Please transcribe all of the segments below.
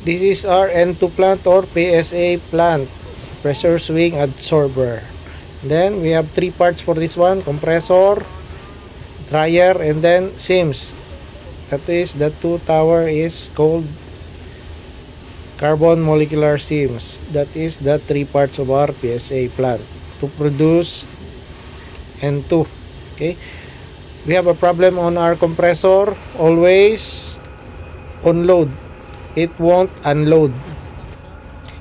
This is our N2 plant or PSA plant, pressure swing absorber. Then we have three parts for this one: compressor, dryer, and then seams. That is, the two tower is called carbon molecular seams. That is the three parts of our PSA plant to produce N2. Okay, we have a problem on our compressor. Always on load, it won't unload.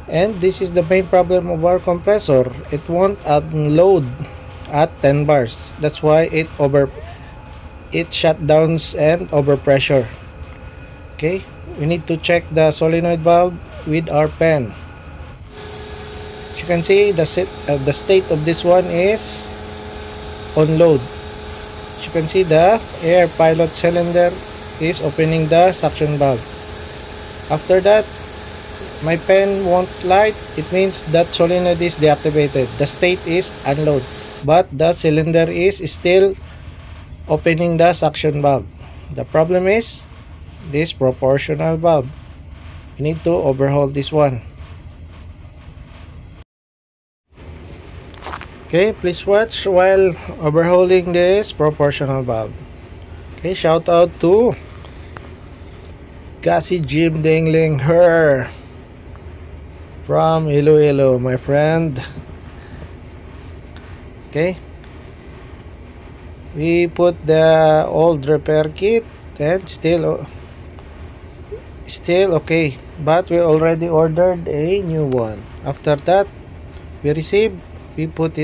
And this is the main problem of our compressor: it won't unload at 10 bars. That's why it shutdowns and overpressure. Okay, we need to check the solenoid valve with our pen. As you can see, the state of this one is on load. As you can see, the air pilot cylinder is opening the suction valve. After that, my pen won't light. It means that solenoid is deactivated. The state is unload, but the cylinder is still opening the suction valve. The problem is this proportional valve. We need to overhaul this one. Okay, please watch while overhauling this proportional valve. Okay, shout out to Kasi Jim Dingling Her from Iloilo, my friend. Okay, we put the old repair kit and still okay, but we already ordered a new one. After that, we put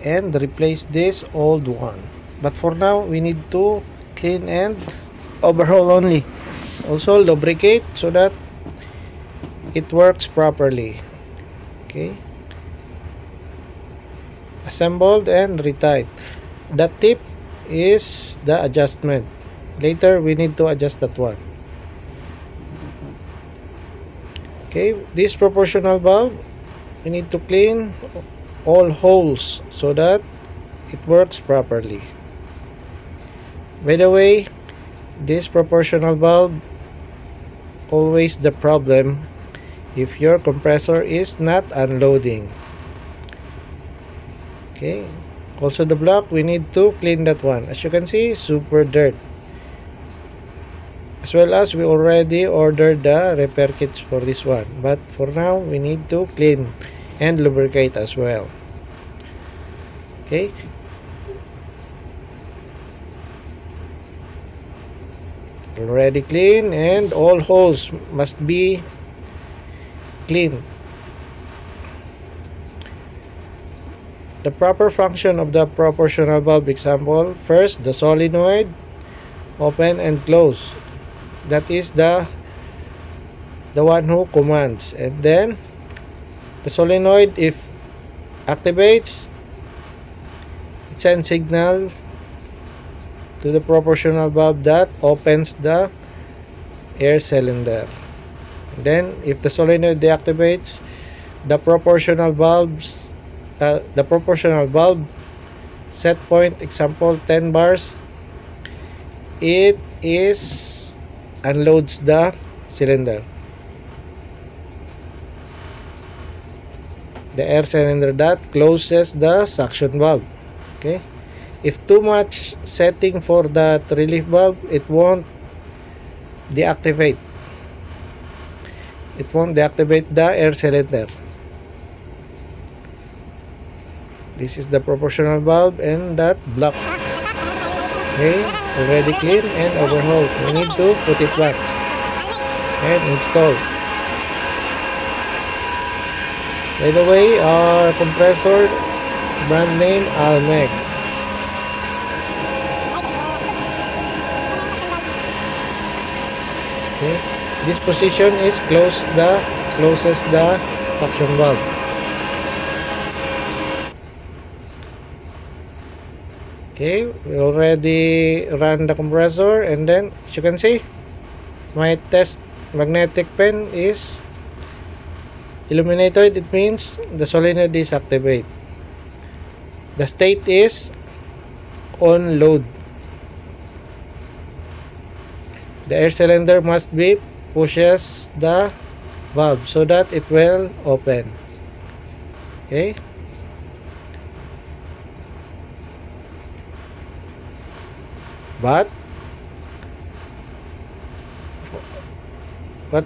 and replace this old one. But for now, we need to clean and overhaul only. Also lubricate so that it works properly. Okay, assembled and retied. The tip is the adjustment. Later we need to adjust that one. Okay, this proportional valve, we need to clean all holes so that it works properly. By the way, this proportional valve always the problem if your compressor is not unloading. Okay, also the block, we need to clean that one. As you can see, super dirt. As well as we already ordered the repair kits for this one, but for now we need to clean and lubricate as well. Okay, already clean and all holes must be clean. The proper function of the proportional valve example: first, the solenoid open and close. That is the one who commands. And then the solenoid, if activates, it sends signal to the proportional valve that opens the air cylinder. Then if the solenoid deactivates, the proportional valve set point, example 10 bars, it is unloads the cylinder, the air cylinder, that closes the suction valve. Okay, if too much setting for that relief valve, it won't deactivate the air cylinder. This is the proportional valve and that block. Okay, already clean and overhauled. We need to put it back and install. By the way, our compressor brand name Almec. Okay, this position is closest the suction valve. Okay, we already run the compressor, and then as you can see, my test magnetic pen is illuminated. It means the solenoid is activated. The state is on load. the air cylinder must be pushes the valve so that it will open. Okay, but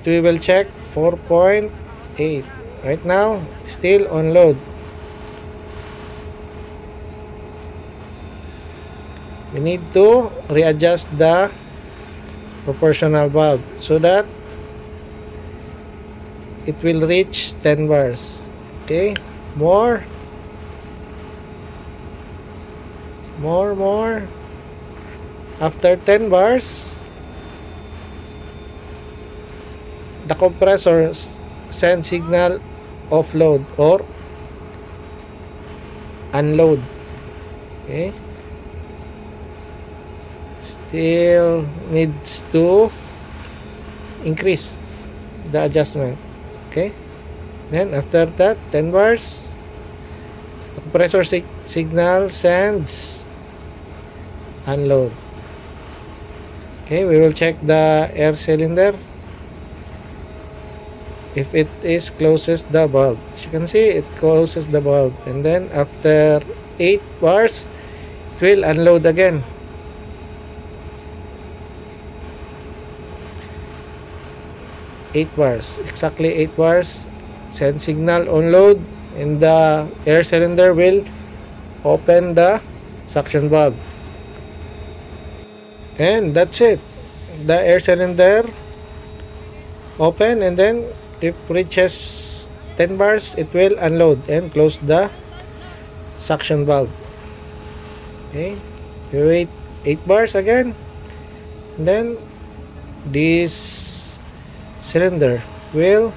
we will check 4.8 right now, still on load. We need to readjust the proportional valve so that it will reach 10 bars. Okay, more. After 10 bars, the compressor send signal offload or unload. Okay, still needs to increase the adjustment. Okay, then after that 10 bars, the compressor signal sends unload. Okay, we will check the air cylinder if it is closes the valve. As you can see, it closes the valve, and then after 8 bars it will unload again. Exactly 8 bars, send signal on load, and the air cylinder will open the suction valve. And that's it. The air cylinder open, and then if reaches 10 bars, it will unload and close the suction valve. Okay, we wait 8 bars again, and then this cylinder will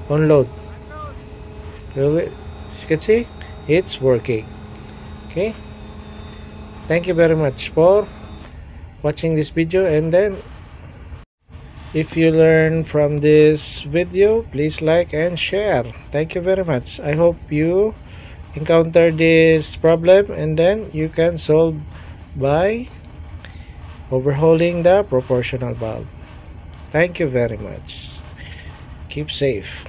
unload. As you can see, it's working. Okay, thank you very much for watching this video, and then if you learn from this video, please like and share. Thank you very much. I hope you encounter this problem and then you can solve by overhauling the proportional valve. Thank you very much. Keep safe.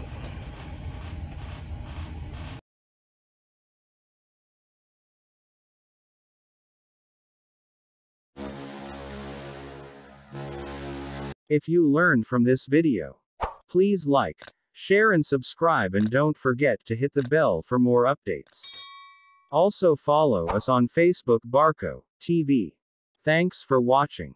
If you learned from this video, please like, share and subscribe, and don't forget to hit the bell for more updates. Also follow us on Facebook Barco TV. Thanks for watching.